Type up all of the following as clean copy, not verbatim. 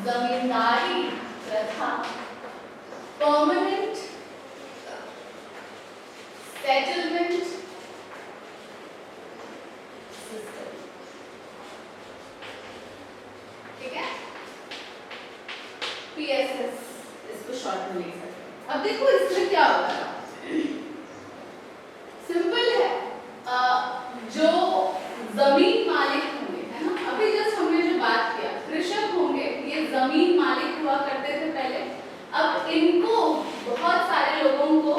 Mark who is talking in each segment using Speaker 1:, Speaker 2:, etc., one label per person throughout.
Speaker 1: जमींदारी प्रथा, permanent settlement system. ठीक है, PSS इसको शॉर्ट में लिख सकते हैं। अब देखो इसमें क्या होता है, सिंपल है। जो जमीन मालिक होंगे, है ना, अभी जस्ट हमने जो बात किया, कृषक होंगे, ये जमीन मालिक हुआ करते थे पहले। अब इनको बहुत सारे लोगों को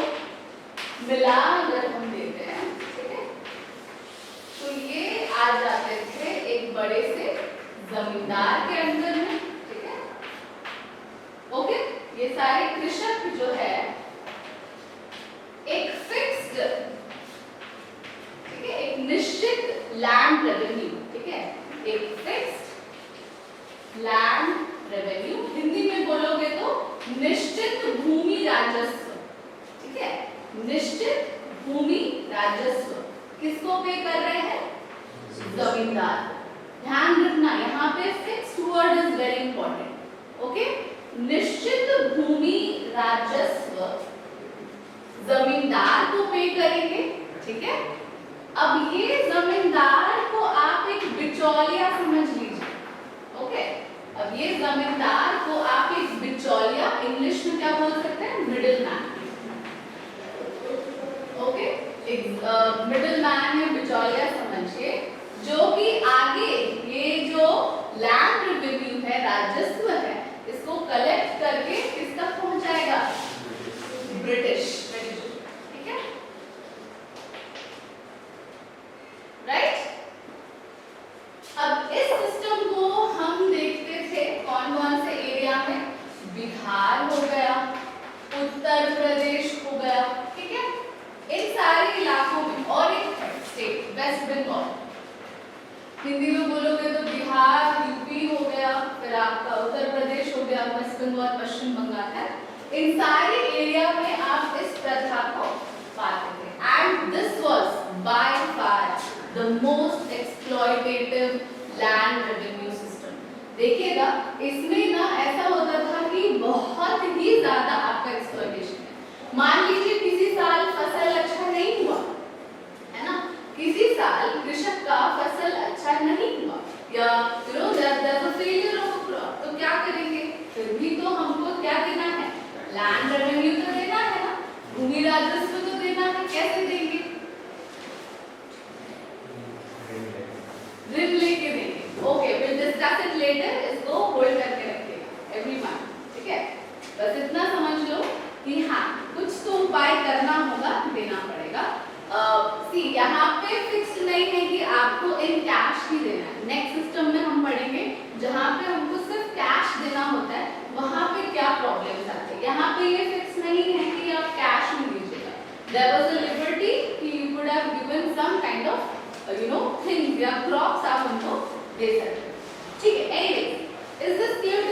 Speaker 1: मिला अगर हम देते हैं, ठीक है, तो ये आ जाते थे एक बड़े से जमींदार के अंदर में। ठीक है, ओके, ये सारे कृषक जो है एक फिक्स्ड, ठीक है, एक निश्चित लैंड रेवेन्यू, ठीक है, एक फिक्स्ड लैंड रेवेन्यू, हिंदी में बोलोगे तो निश्चित भूमि राजस्व। ठीक है, निश्चित भूमि राजस्व किसको पे कर रहे हैं? जमींदार। ध्यान रखना, यहाँ पे fixed word is very important. Okay, निश्चित भूमि राजस्व जमींदार को पे करेंगे। ठीक है, अब ये जमींदार को आप एक बिचौलिया समझ लीजिए। ओके, अब ये जमींदार को आप एक बिचौलिया, इंग्लिश में क्या बोल सकते हैं? Middle man. ओके, एक मिडिल मैन है, बिचौलिया समझिए, जो कि आगे ये जो लैंड रेवेन्यू है, राजस्व है, इसको कलेक्ट करके किस तक पहुंचाएगा? ब्रिटिश। ठीक है, राइट। अब इस सिस्टम को हम देखते थे कौन कौन से एरिया में? बिहार हो गया, उत्तर प्रदेश हो गया, ठीक है, इन सारे इलाकों में, और एक स्टेट वेस्ट बंगाल, हिंदी में बोलोगे तो बिहार, यूपी हो गया, फिर आपका उत्तर प्रदेश हो गया, वेस्ट बंगाल, पश्चिम बंगाल है, इन सारे एरिया में आप इस प्रथा को पाते थे। And this was by far the most exploitative land revenue system. देखिएगा, इसमें ना ऐसा होता था कि बहुत ही ज्यादा आपका एक्सप्लॉयटेशन है। मान लीजिए किसी साल फसल अच्छा नहीं हुआ, है ना, किसी साल कृषक का फसल अच्छा नहीं हुआ, या there's a failure of a crop, तो क्या करेंगे? फिर भी तो हमको क्या देना है? लैंड रेवेन्यू तो देना है ना, भूमि राजस्व तो देना है। कैसे देंगे? ऋण लेके देंगे। Okay, will discuss it later, इसको होल्ड करके रखिएगा एवरीवन। ठीक है, बस इतना समझ लो कि हाँ, कुछ तो उपाय करना होगा, देना पड़ेगा। सी यहाँ पे फिक्स्ड नहीं है कि आपको इन कैश ही देना है। नेक्स्ट सिस्टम में हम पढ़ेंगे जहाँ पे हमको सिर्फ कैश देना होता है, वहाँ पे क्या प्रॉब्लम्स आते हैं। यहाँ पे ये फिक्स नहीं है कि आप कैश में लीजिएगा। देयर वाज अ लिबर्टी कि you could have given some kind of things या क्रॉप्स आप उनको दे सकते हैं। ठीक है, एनीवे, इज दिस क्लियर?